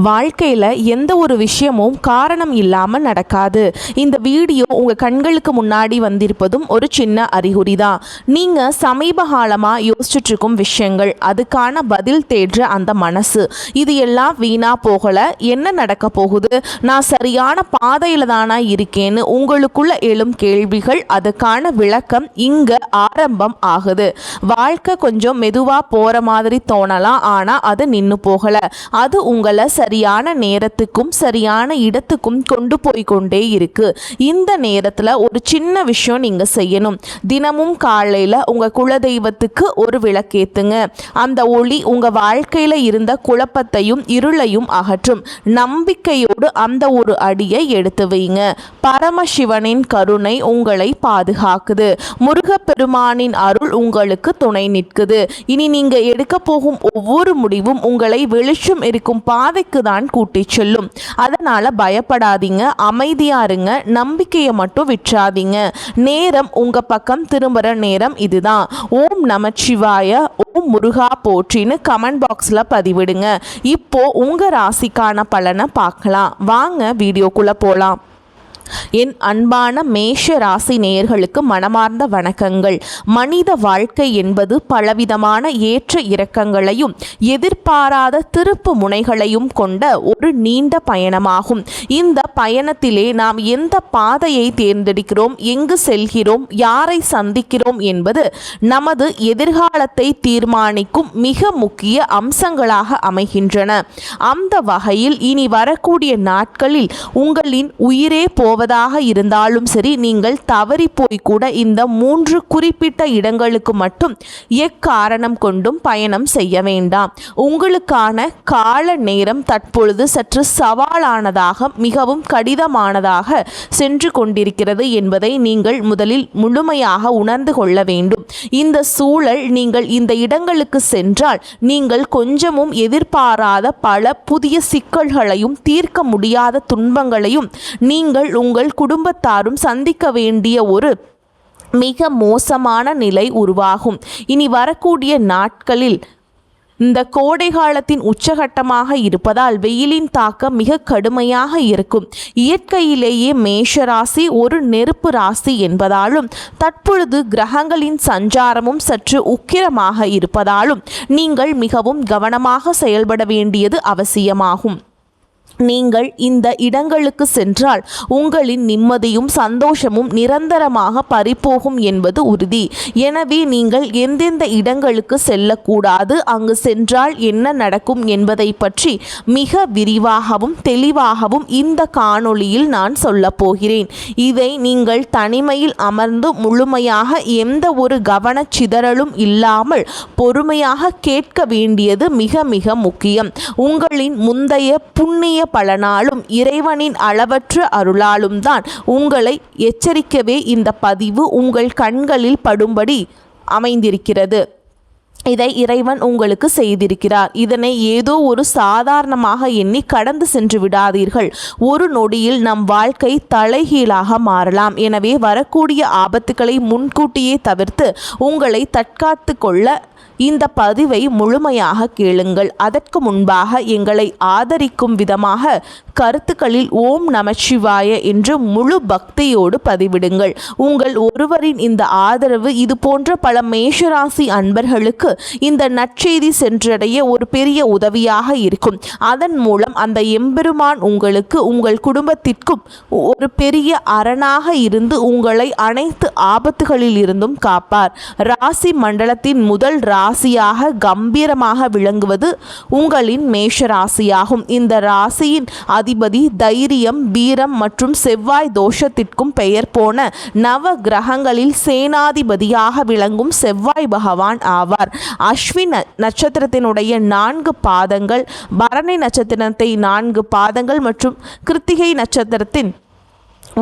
வாழ்க்கையில் எந்த ஒரு விஷயமும் காரணம் இல்லாமல் நடக்காது. இந்த வீடியோ உங்கள் கண்களுக்கு முன்னாடி வந்திருப்பதும் ஒரு சின்ன அறிகுறி தான். நீங்கள் சமீப காலமாக யோசிச்சுட்ருக்கும் விஷயங்கள், அதுக்கான பதில் தேடுற அந்த மனசு, இது எல்லாம் வீணாக போகலை. என்ன நடக்க போகுது, நான் சரியான பாதையில் தானா இருக்கேன்னு உங்களுக்குள்ள எழும் கேள்விகள், அதுக்கான விளக்கம் இங்கே ஆரம்பம் ஆகுது. வாழ்க்கை கொஞ்சம் மெதுவாக போகிற மாதிரி தோணலாம், ஆனால் அது நின்று போகலை. அது உங்களை சரியான நேரத்துக்கும் சரியான இடத்துக்கும் கொண்டு போய் கொண்டே இருக்கு. இந்த நேரத்தில் ஒரு சின்ன விஷயம் நீங்கள் செய்யணும். தினமும் காலையில் உங்கள் குலதெய்வத்துக்கு ஒரு விளக்கேத்துங்க. அந்த ஒளி உங்கள் வாழ்க்கையில் இருந்த குழப்பத்தையும் இருளையும் அகற்றும். நம்பிக்கையோடு அந்த ஒரு அடியை எடுத்து வைங்க. பரமசிவனின் கருணை உங்களை பாதுகாக்குது. முருகப்பெருமானின் அருள் உங்களுக்கு துணை நிற்குது. இனி நீங்க எடுக்க போகும் ஒவ்வொரு முடிவும் உங்களை வெளிச்சம் இருக்கும் பாதைக்கு தான் கூட்டி செல்லும். அதனால பயப்படாதீங்க, அமைதியா இருங்க, நம்பிக்கையை மட்டும் விட்டுறாதீங்க. நேரம் உங்க பக்கம் திரும்புற நேரம் இதுதான். ஓம் நமச்சிவாய, ஓம் முருகா போற்றின்னு கமெண்ட் பாக்ஸ்ல பதிவிடுங்க. இப்போ உங்க ராசிக்கான பலனை பார்க்கலாம். வாங்க வீடியோக்குள்ள போலாம். என் அன்பான மேஷ ராசி நேயர்களுக்கு மனமார்ந்த வணக்கங்கள். மனித வாழ்க்கை என்பது பலவிதமான ஏற்ற இறக்கங்களையும் எதிர்பாராத திருப்பு முனைகளையும் கொண்ட ஒரு நீண்ட பயணமாகும். இந்த பயணத்திலே நாம் எந்த பாதையை தேர்ந்தெடுக்கிறோம், எங்கு செல்கிறோம், யாரை சந்திக்கிறோம் என்பது நமது எதிர்காலத்தை தீர்மானிக்கும் மிக முக்கிய அம்சங்களாக அமைகின்றன. அந்த வகையில் இனி வரக்கூடிய நாட்களில் உங்களின் உயிரே போவதாக இருந்தாலும் சரி, நீங்கள் தவறி போய் கூட இந்த 3 குறிப்பிட்ட இடங்களுக்கு மட்டும் எக்காரணம் கொண்டும் பயணம் செய்ய வேண்டாம். உங்களுக்கான கால நேரம் தற்பொழுது சற்று சவாலானதாக, மிகவும் கடினமானதாக சென்று கொண்டிருக்கிறது என்பதை நீங்கள் முதலில் முழுமையாக உணர்ந்து கொள்ள வேண்டும். இந்த சூழல், நீங்கள் இந்த இடங்களுக்கு சென்றால் நீங்கள் கொஞ்சமும் எதிர்பாராத பல புதிய சிக்கல்களையும் தீர்க்க முடியாத துன்பங்களையும் நீங்கள் உங்கள் குடும்பத்தாரும் சந்திக்க வேண்டிய ஒரு மிக மோசமான நிலை உருவாகும். இனி வரக்கூடிய நாட்களில் இந்த கோடை காலத்தின் உச்சகட்டமாக இருப்பதால் வெயிலின் தாக்கம் மிக கடுமையாக இருக்கும். இயற்கையிலேயே மேஷராசி ஒரு நெருப்பு ராசி என்பதாலும் தற்பொழுது கிரகங்களின் சஞ்சாரமும் சற்று உக்கிரமாக இருப்பதாலும் நீங்கள் மிகவும் கவனமாக செயல்பட வேண்டியது அவசியமாகும். நீங்கள் இந்த இடங்களுக்கு சென்றால் உங்களின் நிம்மதியும் சந்தோஷமும் நிரந்தரமாக பறிபோகும் என்பது உறுதி. எனவே நீங்கள் எந்தெந்த இடங்களுக்கு செல்லக்கூடாது, அங்கு சென்றால் என்ன நடக்கும் என்பதை பற்றி மிக விரிவாகவும் தெளிவாகவும் இந்த காணொளியில் நான் சொல்ல போகிறேன். இதை நீங்கள் தனிமையில் அமர்ந்து முழுமையாக எந்த ஒரு கவனச்சிதறலும் இல்லாமல் பொறுமையாக கேட்க வேண்டியது மிக மிக முக்கியம். உங்களின் முந்தைய புண்ணிய பலனாலும் இறைவனின் அளவற்ற அருளாலும் தான் உங்களை எச்சரிக்கவே இந்த பதிவு உங்கள் கண்களில் படும்படி அமைந்திருக்கிறது. இதை இறைவன் உங்களுக்கு செய்திருக்கிறார். இதனை ஏதோ ஒரு சாதாரணமாக எண்ணி கடந்து சென்று விடாதீர்கள். ஒரு நொடியில் நம் வாழ்க்கை தலைகீழாக மாறலாம். எனவே வரக்கூடிய ஆபத்துக்களை முன்கூட்டியே தவிர்த்து உங்களை தற்காத்து கொள்ள இந்த பதிவை முழுமையாக கேளுங்கள். அதற்கு முன்பாக எங்களை ஆதரிக்கும் விதமாக கருத்துக்களில் ஓம் நமச்சிவாய என்று முழு பக்தியோடு பதிவிடுங்கள். உங்கள் ஒருவரின் இந்த ஆதரவு இது போன்ற பல மேஷராசி அன்பர்களுக்கு இந்த நற்செய்தி சென்றடைய ஒரு பெரிய உதவியாக இருக்கும். அதன் மூலம் அந்த எம்பெருமான் உங்களுக்கு, உங்கள் குடும்பத்திற்கும் ஒரு பெரிய அரணாக இருந்து உங்களை அனைத்து ஆபத்துகளில் இருந்தும் காப்பார். ராசி மண்டலத்தின் முதல் ராசியாக கம்பீரமாக விளங்குவது உங்களின் மேஷ ராசியாகும். இந்த ராசியின் அதிபதி தைரியம், வீரம் மற்றும் செவ்வாய் தோஷத்திற்கும் பெயர் போன நவ கிரகங்களில் சேனாதிபதியாக விளங்கும் செவ்வாய் பகவான் ஆவார். அஸ்வின் நட்சத்திரத்தினுடைய 4 பாதங்கள், பரணி நட்சத்திரத்தை 4 பாதங்கள் மற்றும் கிருத்திகை நட்சத்திரத்தின்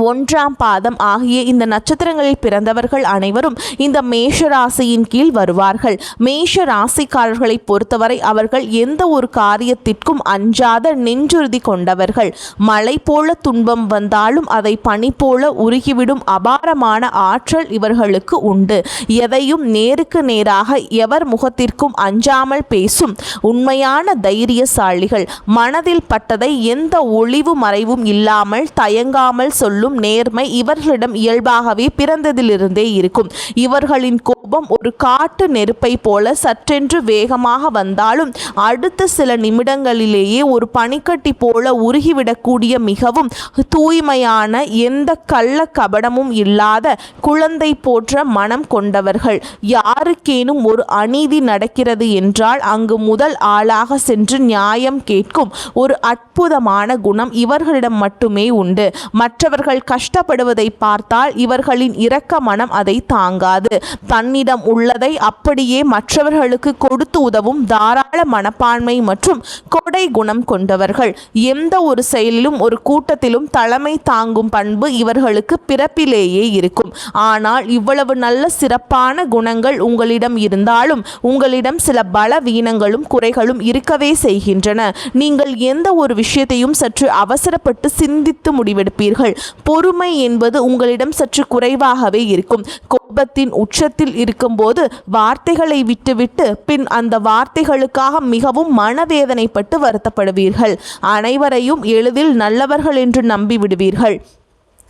1ஆம் பாதம் ஆகிய இந்த நட்சத்திரங்களில் பிறந்தவர்கள் அனைவரும் இந்த மேஷ ராசியின் கீழ் வருவார்கள். மேஷ ராசிக்காரர்களை பொறுத்தவரை அவர்கள் எந்த ஒரு காரியத்திற்கும் அஞ்சாத நெஞ்சுறுதி கொண்டவர்கள். மழை போல துன்பம் வந்தாலும் அதை பனி போல உருகிவிடும் அபாரமான ஆற்றல் இவர்களுக்கு உண்டு. எதையும் நேருக்கு நேராக எவர் முகத்திற்கும் அஞ்சாமல் பேசும் உண்மையான தைரியசாலிகள். மனதில் பட்டதை எந்த ஒளிவு மறைவும் இல்லாமல் தயங்காமல் சொல்லும் நேர்மை இவர்களிடம் இயல்பாகவே பிறந்ததிலிருந்தே இருக்கும். இவர்களின் கோபம் ஒரு காட்டு நெருப்பை போல சற்றென்று வேகமாக வந்தாலும் அடுத்த சில நிமிடங்களிலேயே ஒரு பனிக்கட்டி போல உருகிவிடக்கூடிய மிகவும் தூய்மையான எந்த கள்ள கபடமும் இல்லாத குழந்தை போன்ற மனம் கொண்டவர்கள். யாருக்கேனும் ஒரு அநீதி நடக்கிறது என்றால் அங்கு முதல் ஆளாக சென்று நியாயம் கேட்கும் ஒரு அற்புதமான குணம் இவர்களிடம் மட்டுமே உண்டு. மற்றவர்கள் கஷ்டப்படுவதை பார்த்தால் இவர்களின் இரக்க மனம் அதை தாங்காது. தன்னிடம் உள்ளதை அப்படியே மற்றவர்களுக்கு கொடுத்து உதவும் தாராள மனப்பான்மை மற்றும் கொடை குணம் கொண்டவர்கள். எந்த ஒரு செயலிலும் ஒரு கூட்டத்திலும் தலைமை தாங்கும் பண்பு இவர்களுக்கு பிறப்பிலேயே இருக்கும். ஆனால் இவ்வளவு நல்ல சிறப்பான குணங்கள் உங்களிடம் இருந்தாலும் உங்களிடம் சில பலவீனங்களும் குறைகளும் இருக்கவே செய்கின்றன. நீங்கள் எந்த ஒரு விஷயத்தையும் சற்று அவசரப்பட்டு சிந்தித்து முடிவெடுப்பீர்கள். பொறுமை என்பது உங்களிடம் சற்று குறைவாகவே இருக்கும். கோபத்தின் உச்சத்தில் இருக்கும்போது வார்த்தைகளை விட்டுவிட்டு பின் அந்த வார்த்தைகளுக்காக மிகவும் மனவேதனைப்பட்டு வருத்தப்படுவீர்கள். அனைவரையும் எளிதில் நல்லவர்கள் என்று நம்பிவிடுவீர்கள்.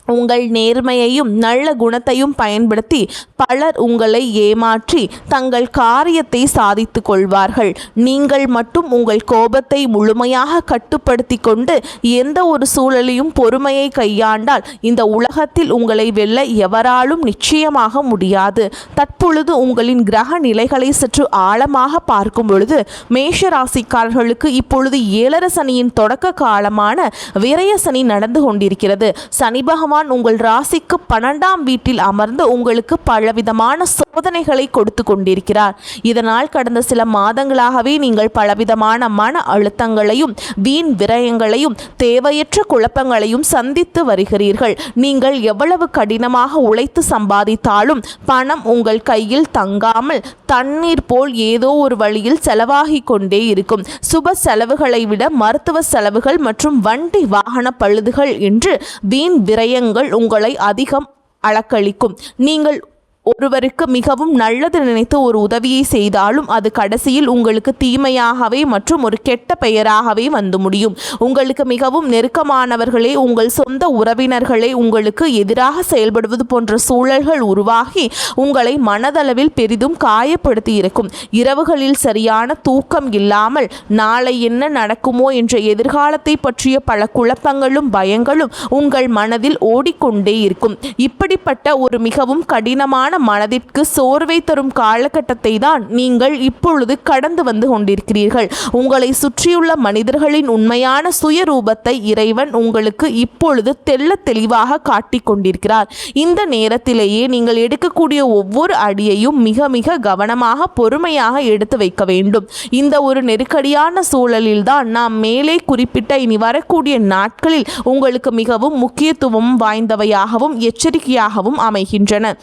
உங்கள் நேர்மையையும் நல்ல குணத்தையும் பயன்படுத்தி பலர் உங்களை ஏமாற்றி தங்கள் காரியத்தை சாதித்து கொள்வார்கள். நீங்கள் மட்டும் உங்கள் கோபத்தை முழுமையாக கட்டுப்படுத்தி கொண்டு எந்த ஒரு சூழலையும் பொறுமையை கையாண்டால் இந்த உலகத்தில் உங்களை வெல்ல எவராலும் நிச்சயமாக முடியாது. தற்பொழுது உங்களின் கிரக நிலைகளை சற்று ஆழமாக பார்க்கும் பொழுது மேஷ ராசிக்காரர்களுக்கு இப்பொழுது 7 சனியின் தொடக்க காலமான விரய சனி நடந்து கொண்டிருக்கிறது. சனி பகவான் உங்கள் ராசிக்கு 12ஆம் வீட்டில் அமர்ந்து உங்களுக்கு பலவிதமான சோதனைகளை கொடுத்து கொண்டிருக்கிறார். இதனால் கடந்த சில மாதங்களாகவே நீங்கள் பலவிதமான மன அழுத்தங்களையும் வீண் விரயங்களையும் தேவையற்ற குழப்பங்களையும் சந்தித்து வருகிறீர்கள். நீங்கள் எவ்வளவு கடினமாக உழைத்து சம்பாதித்தாலும் பணம் உங்கள் கையில் தங்காமல் தண்ணீர் போல் ஏதோ ஒரு வழியில் செலவாகி கொண்டே இருக்கும். சுப செலவுகளை விட மருத்துவ செலவுகள் மற்றும் வண்டி வாகன பழுதுகள் என்று வீண் விரயங்கள் உங்களை அதிகம் அளக்களிக்கும். நீங்கள் ஒருவருக்கு மிகவும் நல்லது நினைத்து ஒரு உதவியை செய்தாலும் அது கடைசியில் உங்களுக்கு தீமையாகவே மற்றும் ஒரு கெட்ட பெயராகவே வந்து முடியும். உங்களுக்கு மிகவும் நெருக்கமானவர்களே உங்கள் சொந்த உறவினர்களே உங்களுக்கு எதிராக செயல்படுவது போன்ற சூழல்கள் உருவாகி உங்களை மனதளவில் பெரிதும் காயப்படுத்தி இருக்கும். இரவுகளில் சரியான தூக்கம் இல்லாமல் நாளை என்ன நடக்குமோ என்ற எதிர்காலத்தை பற்றிய பல குழப்பங்களும் பயங்களும் உங்கள் மனதில் ஓடிக்கொண்டே இருக்கும். இப்படிப்பட்ட ஒரு மிகவும் கடினமான மனதிற்கு சோர்வை தரும் காலகட்டத்தை தான் நீங்கள் இப்பொழுது கடந்து வந்து கொண்டிருக்கிறீர்கள். உங்களை சுற்றியுள்ள மனிதர்களின் உண்மையான சுயரூபத்தை இறைவன் உங்களுக்கு இப்பொழுது தெள்ள தெளிவாக காட்டிக் கொண்டிருக்கிறார். இந்த நேரத்திலேயே நீங்கள் எடுக்கக்கூடிய ஒவ்வொரு அடியையும் மிக மிக கவனமாக பொறுமையாக எடுத்து வைக்க வேண்டும். இந்த ஒரு நெருக்கடியான சூழலில் தான் நாம் மேலே குறிப்பிட்ட இனி வரக்கூடிய நாட்களில் உங்களுக்கு மிகவும் முக்கியத்துவம் வாய்ந்தவையாகவும் எச்சரிக்கையாகவும் அமைகின்றன.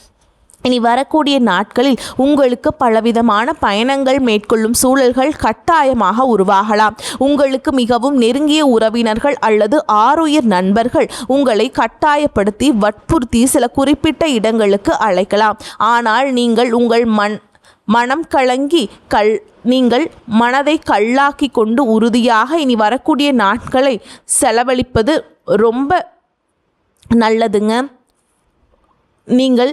இனி வரக்கூடிய நாட்களில் உங்களுக்கு பலவிதமான பயணங்கள் மேற்கொள்ளும் சூழல்கள் கட்டாயமாக உருவாகலாம். உங்களுக்கு மிகவும் நெருங்கிய உறவினர்கள் அல்லது ஆருயிர் நண்பர்கள் உங்களை கட்டாயப்படுத்தி வற்புறுத்தி சில குறிப்பிட்ட இடங்களுக்கு அழைக்கலாம். ஆனால் நீங்கள் உங்கள் மனம் கலங்கி நீங்கள் மனதை கல்லாக்கி கொண்டு உறுதியாக இனி வரக்கூடிய நாட்களை செலவழிப்பது ரொம்ப நல்லதுங்க. நீங்கள்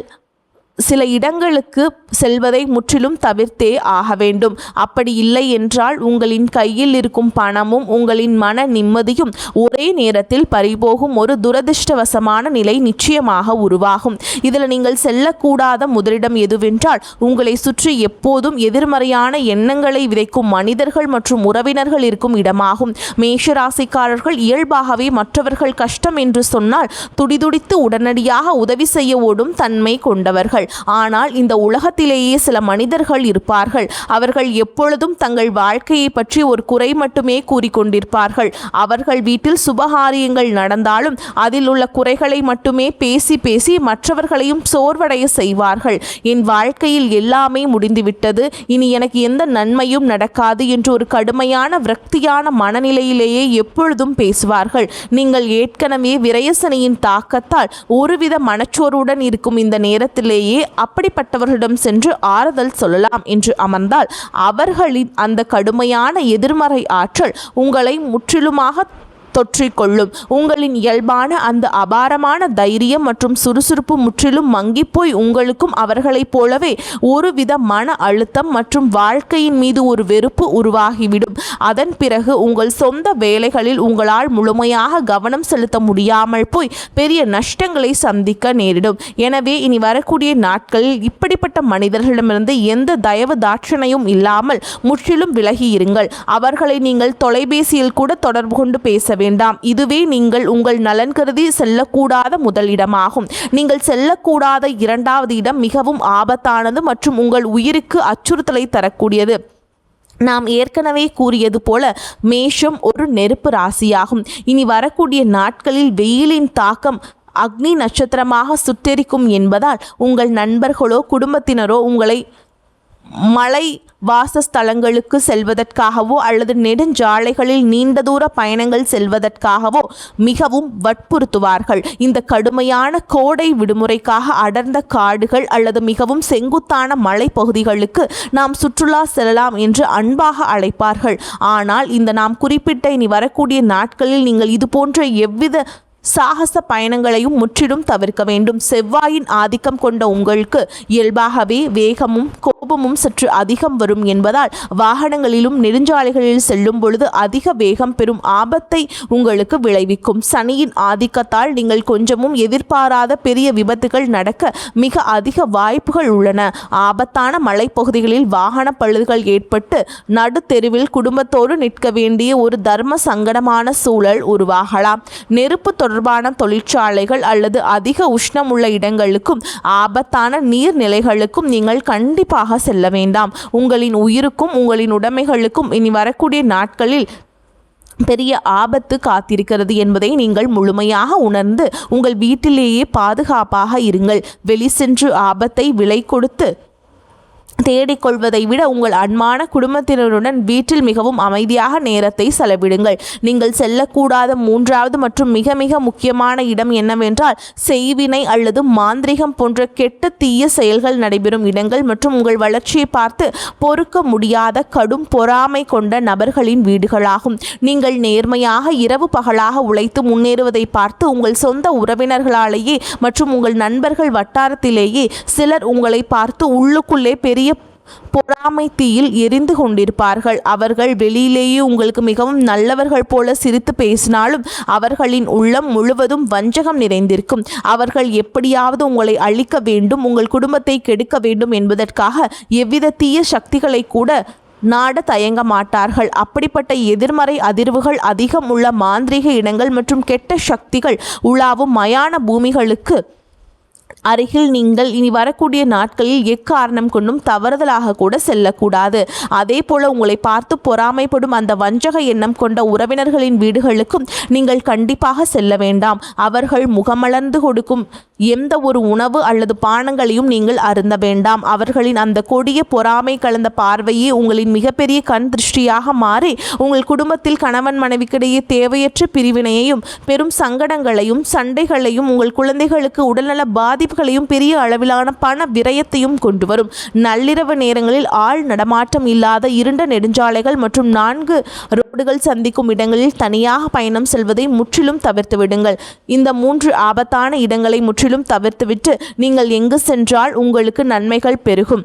சில இடங்களுக்கு செல்வதை முற்றிலும் தவிர்த்தே ஆக வேண்டும். அப்படி இல்லை என்றால் உங்களின் கையில் இருக்கும் பணமும் உங்களின் மன நிம்மதியும் ஒரே நேரத்தில் பறிபோகும் ஒரு துரதிர்ஷ்டவசமான நிலை நிச்சயமாக உருவாகும். இதில் நீங்கள் செல்லக்கூடாத முதலிடம் எதுவென்றால் உங்களை சுற்றி எப்போதும் எதிர்மறையான எண்ணங்களை விதைக்கும் மனிதர்கள் மற்றும் உறவினர்கள் இருக்கும் இடமாகும். மேஷராசிக்காரர்கள் இயல்பாகவே மற்றவர்கள் கஷ்டம் என்று சொன்னால் துடிதுடித்து உடனடியாக உதவி செய்ய ஓடும் தன்மை கொண்டவர்கள். ஆனால் இந்த உலகத்திலேயே சில மனிதர்கள் இருப்பார்கள். அவர்கள் எப்பொழுதும் தங்கள் வாழ்க்கையை பற்றி ஒரு குறை மட்டுமே கூறிக்கொண்டிருப்பார்கள். அவர்கள் வீட்டில் சுபகாரியங்கள் நடந்தாலும் அதில் உள்ள குறைகளை மட்டுமே பேசி பேசி மற்றவர்களையும் சோர்வடைய செய்வார்கள். என் வாழ்க்கையில் எல்லாமே முடிந்துவிட்டது, இனி எனக்கு எந்த நன்மையும் நடக்காது என்று ஒரு கடுமையான விரக்தியான மனநிலையிலேயே எப்பொழுதும் பேசுவார்கள். நீங்கள் ஏற்கனவே விரயசனியின் தாக்கத்தால் ஒருவித மனச்சோர்வுடன் இருக்கும் இந்த நேரத்திலேயே அப்படிப்பட்டவர்களிடம் சென்று ஆறுதல் சொல்லலாம் என்று அமர்ந்தால் அவர்களின் அந்த கடுமையான எதிர்மறை ஆற்றல் உங்களை முற்றிலுமாக தொற்றிக்கொள்ளும். உங்களின் இயல்பான அந்த அபாரமான தைரியம் மற்றும் சுறுசுறுப்பு முற்றிலும் மங்கிப்போய் உங்களுக்கும் அவர்களைப் போலவே ஒருவித மன அழுத்தம் மற்றும் வாழ்க்கையின் மீது ஒரு வெறுப்பு உருவாகிவிடும். அதன் பிறகு உங்கள் சொந்த வேலைகளில் உங்களால் முழுமையாக கவனம் செலுத்த முடியாமல் போய் பெரிய நஷ்டங்களை சந்திக்க நேரிடும். எனவே இனி வரக்கூடிய நாட்களில் இப்படிப்பட்ட மனிதர்களிடமிருந்து எந்த தயவு தாட்சணையும் இல்லாமல் முற்றிலும் விலகி இருங்கள். அவர்களை நீங்கள் தொலைபேசியில் கூட தொடர்பு கொண்டு பேச வேண்டாம். இதுவே நீங்கள் உங்கள் நலன் கருதி செல்லக்கூடாத முதல் இடமாகும். நீங்கள் செல்லக்கூடாத இரண்டாவது இடம் மிகவும் ஆபத்தானது மற்றும் உங்கள் உயிருக்கு அச்சுறுத்தலை தரக்கூடியது. நாம் ஏற்கனவே கூறியது போல மேஷம் ஒரு நெருப்பு ராசியாகும். இனி வரக்கூடிய நாட்களில் வெயிலின் தாக்கம் அக்னி நட்சத்திரமாக சுட்டெரிக்கும் என்பதால் உங்கள் நண்பர்களோ குடும்பத்தினரோ உங்களை மலை வாசஸ்தலங்களுக்கு செல்வதற்காகவோ அல்லது நெடுஞ்சாலைகளில் நீண்ட தூர பயணங்கள் செல்வதற்காகவோ மிகவும் வற்புறுத்துவார்கள். இந்த கடுமையான கோடை விடுமுறைக்காக அடர்ந்த காடுகள் அல்லது மிகவும் செங்குத்தான மலைப்பகுதிகளுக்கு நாம் சுற்றுலா செல்லலாம் என்று அன்பாக அழைப்பார்கள். ஆனால் இந்த நாம் குறிப்பிட்ட இனி வரக்கூடிய நாட்களில் நீங்கள் இது போன்ற எவ்வித சாகச பயணங்களையும் முற்றிலும் தவிர்க்க வேண்டும். செவ்வாயின் ஆதிக்கம் கொண்ட உங்களுக்கு இயல்பாகவே வேகமும் கோபமும் சற்று அதிகம் வரும் என்பதால் வாகனங்களிலும் நெடுஞ்சாலைகளில் செல்லும் பொழுது அதிக வேகம் பெறும் ஆபத்தை உங்களுக்கு விளைவிக்கும். சனியின் ஆதிக்கத்தால் நீங்கள் கொஞ்சமும் எதிர்பாராத பெரிய விபத்துகள் நடக்க மிக அதிக வாய்ப்புகள் உள்ளன. ஆபத்தான மலைப்பகுதிகளில் வாகன பழுதுகள் ஏற்பட்டு நடு தெருவில் குடும்பத்தோடு நிற்க வேண்டிய ஒரு தர்ம சங்கடமான சூழல் உருவாகலாம். நெருப்பு தொடர்பான தொழிற்சாலைகள் அல்லது அதிக உஷ்ணம் உள்ள இடங்களுக்கும் ஆபத்தான நீர்நிலைகளுக்கும் நீங்கள் கண்டிப்பாக செல்ல வேண்டாம். உங்களின் உயிருக்கும் உங்களின் உடைமைகளுக்கும் இனி வரக்கூடிய நாட்களில் பெரிய ஆபத்து காத்திருக்கிறது என்பதை நீங்கள் முழுமையாக உணர்ந்து உங்கள் வீட்டிலேயே பாதுகாப்பாக இருங்கள். வெளி சென்று ஆபத்தை விலை கொடுத்து தேடிக்கொள்வதை விட உங்கள் அன்பான குடும்பத்தினருடன் வீட்டில் மிகவும் அமைதியாக நேரத்தை செலவிடுங்கள். நீங்கள் செல்லக்கூடாத மூன்றாவது மற்றும் மிக மிக முக்கியமான இடம் என்னவென்றால் செய்வினை அல்லது மாந்திரிகம் போன்ற கெட்ட தீய செயல்கள் நடைபெறும் இடங்கள் மற்றும் உங்கள் வளர்ச்சியை பார்த்து பொறுக்க முடியாத கடும் பொறாமை கொண்ட நபர்களின் வீடுகளாகும். நீங்கள் நேர்மையாக இரவு பகலாக உழைத்து முன்னேறுவதை பார்த்து உங்கள் சொந்த உறவினர்களாலேயே மற்றும் உங்கள் நண்பர்கள் வட்டாரத்திலேயே சிலர் உங்களை பார்த்து உள்ளுக்குள்ளே பெரிய பொறாமை தீயில் எரிந்து கொண்டிருப்பார்கள். அவர்கள் வெளியிலேயே உங்களுக்கு மிகவும் நல்லவர்கள் போல சிரித்து பேசினாலும் அவர்களின் உள்ளம் முழுவதும் வஞ்சகம் நிறைந்திருக்கும். அவர்கள் எப்படியாவது உங்களை அழிக்க வேண்டும், உங்கள் குடும்பத்தை கெடுக்க வேண்டும் என்பதற்காக எவ்வித தீய சக்திகளை கூட நாட தயங்க மாட்டார்கள். அப்படிப்பட்ட எதிர்மறை அதிர்வுகள் அதிகம் உள்ள மாந்திரீக இடங்கள் மற்றும் கெட்ட சக்திகள் உலாவும் மயான பூமிகளுக்கு அருகில் நீங்கள் இனி வரக்கூடிய நாட்களில் எக்காரணம் கொண்டும் தவறுதலாக கூட செல்லக்கூடாது. அதே போல உங்களை பார்த்து பொறாமைப்படும் அந்த வஞ்சக எண்ணம் கொண்ட உறவினர்களின் வீடுகளுக்கும் நீங்கள் கண்டிப்பாக செல்ல வேண்டாம். அவர்கள் முகமலர்ந்து கொடுக்கும் எந்த ஒரு உணவு அல்லது பானங்களையும் நீங்கள் அருந்த வேண்டாம். அவர்களின் அந்த கொடிய பொறாமை கலந்த பார்வையே உங்களின் மிகப்பெரிய கண் திருஷ்டியாக மாறி உங்கள் குடும்பத்தில் கணவன் மனைவிக்கிடையே தேவையற்ற பிரிவினையையும் பெரும் சங்கடங்களையும் சண்டைகளையும் உங்கள் குழந்தைகளுக்கு உடல்நல பாதிப்புகளையும் பெரிய அளவிலான பண விரயத்தையும் கொண்டு வரும். நள்ளிரவு நேரங்களில் ஆள் நடமாட்டம் இல்லாத இருண்ட நெடுஞ்சாலைகள் மற்றும் 4 ரோடுகள் சந்திக்கும் இடங்களில் தனியாக பயணம் செல்வதை முற்றிலும் தவிர்த்து விடுங்கள். இந்த 3 ஆபத்தான இடங்களை முற்றிலும் தவிர்த்துவிட்டு நீங்கள் எங்கு சென்றால் உங்களுக்கு நன்மைகள் பெருகும்,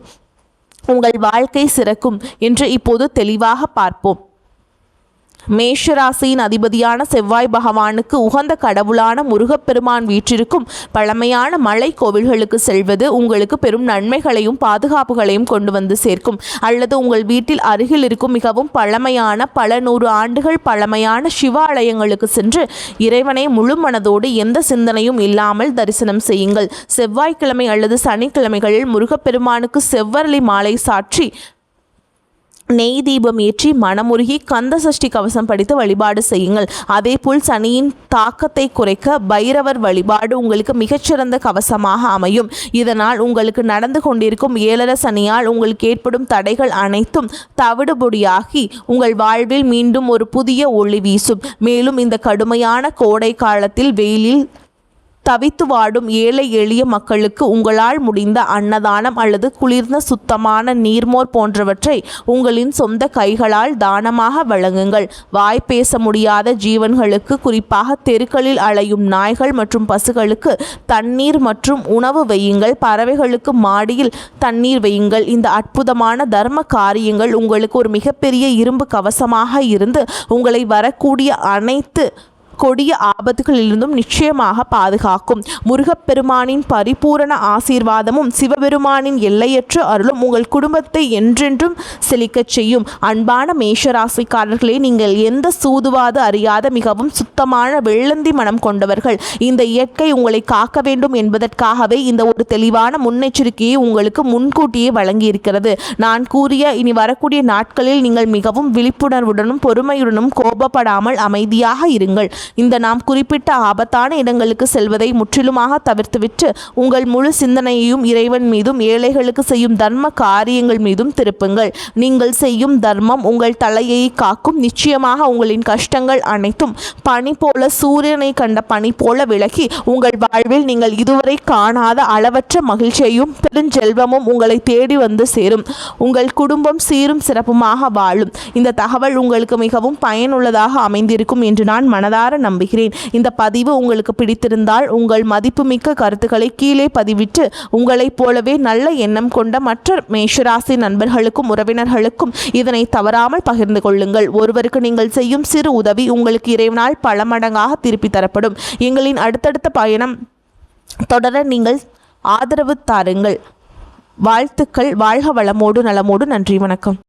உங்கள் வாழ்க்கை சிறக்கும் என்று இப்போது தெளிவாக பார்ப்போம். மேஷராசியின் அதிபதியான செவ்வாய் பகவானுக்கு உகந்த கடவுளான முருகப்பெருமான் வீற்றிருக்கும் பழமையான மலை கோவில்களுக்கு செல்வது உங்களுக்கு பெரும் நன்மைகளையும் பாதுகாப்புகளையும் கொண்டு வந்து சேர்க்கும். அல்லது உங்கள் வீட்டில் அருகில் இருக்கும் மிகவும் பழமையான பல நூறு ஆண்டுகள் பழமையான சிவாலயங்களுக்கு சென்று இறைவனை முழு மனதோடு எந்த சிந்தனையும் இல்லாமல் தரிசனம் செய்யுங்கள். செவ்வாய்க்கிழமை அல்லது சனிக்கிழமைகளில் முருகப்பெருமானுக்கு செவ்வரளி மாலை சாற்றி நெய் தீபம் ஏற்றி மனமுருகி கந்த சஷ்டி கவசம் படித்து வழிபாடு செய்யுங்கள். அதேபோல் சனியின் தாக்கத்தை குறைக்க பைரவர் வழிபாடு உங்களுக்கு மிகச்சிறந்த கவசமாக அமையும். இதனால் உங்களுக்கு நடந்து கொண்டிருக்கும் 7 சனியால் உங்களுக்கு ஏற்படும் தடைகள் அனைத்தும் தவிடுபொடியாகி உங்கள் வாழ்வில் மீண்டும் ஒரு புதிய ஒளி வீசும். மேலும் இந்த கடுமையான கோடை காலத்தில் வெயிலில் தவித்து வாடும் ஏழை எளிய மக்களுக்கு உங்களால் முடிந்த அன்னதானம் அல்லது குளிர்ந்த சுத்தமான நீர்மோர் போன்றவற்றை உங்களின் சொந்த கைகளால் தானமாக வழங்குங்கள். வாய் பேச முடியாத ஜீவன்களுக்கு, குறிப்பாக தெருக்களில் அலையும் நாய்கள் மற்றும் பசுகளுக்கு தண்ணீர் மற்றும் உணவு வையுங்கள். பறவைகளுக்கு மாடியில் தண்ணீர் வையுங்கள். இந்த அற்புதமான தர்ம காரியங்கள் உங்களுக்கு ஒரு மிகப்பெரிய இரும்பு கவசமாக இருந்து உங்களை வரக்கூடிய அனைத்து கொடிய ஆபத்துகளிலிருந்தும் நிச்சயமாக பாதுகாக்கும். முருகப்பெருமானின் பரிபூரண ஆசீர்வாதமும் சிவபெருமானின் எல்லையற்ற அருளும் உங்கள் குடும்பத்தை என்றென்றும் செழிக்கச் செய்யும். அன்பான மேஷராசிக்காரர்களே, நீங்கள் எந்த சூதுவாது அறியாத மிகவும் சுத்தமான வெள்ளந்தி மனம் கொண்டவர்கள். இந்த இயற்கை உங்களை காக்க வேண்டும் என்பதற்காகவே இந்த ஒரு தெளிவான முன்னெச்சரிக்கையை உங்களுக்கு முன்கூட்டியே வழங்கியிருக்கிறது. நான் கூறிய இனி வரக்கூடிய நாட்களில் நீங்கள் மிகவும் விழிப்புணர்வுடனும் பொறுமையுடனும் கோபப்படாமல் அமைதியாக இருங்கள். இந்த நாம் குறிப்பிட்ட ஆபத்தான இடங்களுக்கு செல்வதை முற்றிலுமாக தவிர்த்துவிட்டு உங்கள் முழு சிந்தனையையும் இறைவன் மீதும் ஏழைகளுக்கு செய்யும் தர்ம காரியங்கள் மீதும் திருப்புங்கள். நீங்கள் செய்யும் தர்மம் உங்கள் தலையை காக்கும். நிச்சயமாக உங்களின் கஷ்டங்கள் அனைத்தும் பனி போல, சூரியனை கண்ட பனி போல விலகி உங்கள் வாழ்வில் நீங்கள் இதுவரை காணாத அளவற்ற மகிழ்ச்சியையும் பெருஞ்செல்வமும் உங்களை தேடி வந்து சேரும். உங்கள் குடும்பம் சீரும் சிறப்புமாக வாழும். இந்த தகவல் உங்களுக்கு மிகவும் பயனுள்ளதாக அமைந்திருக்கும் என்று நான் மனதார நம்புகிறேன். இந்த பதிவு உங்களுக்கு பிடித்திருந்தால் உங்கள் மதிப்புமிக்க கருத்துக்களை கீழே பதிவிட்டு உங்களைப் போலவே நல்ல எண்ணம் கொண்ட மற்ற மேஷராசி நண்பர்களுக்கும் உறவினர்களுக்கும் இதனை தவறாமல் பகிர்ந்து கொள்ளுங்கள். ஒருவருக்கு நீங்கள் செய்யும் சிறு உதவி உங்களுக்கு இறைவனால் பல மடங்காக திருப்பி தரப்படும். எங்களின் அடுத்தடுத்த பயணம் தொடர நீங்கள் ஆதரவு தாருங்கள். வாழ்த்துக்கள். வாழ்க வளமோடு நலமோடு. நன்றி, வணக்கம்.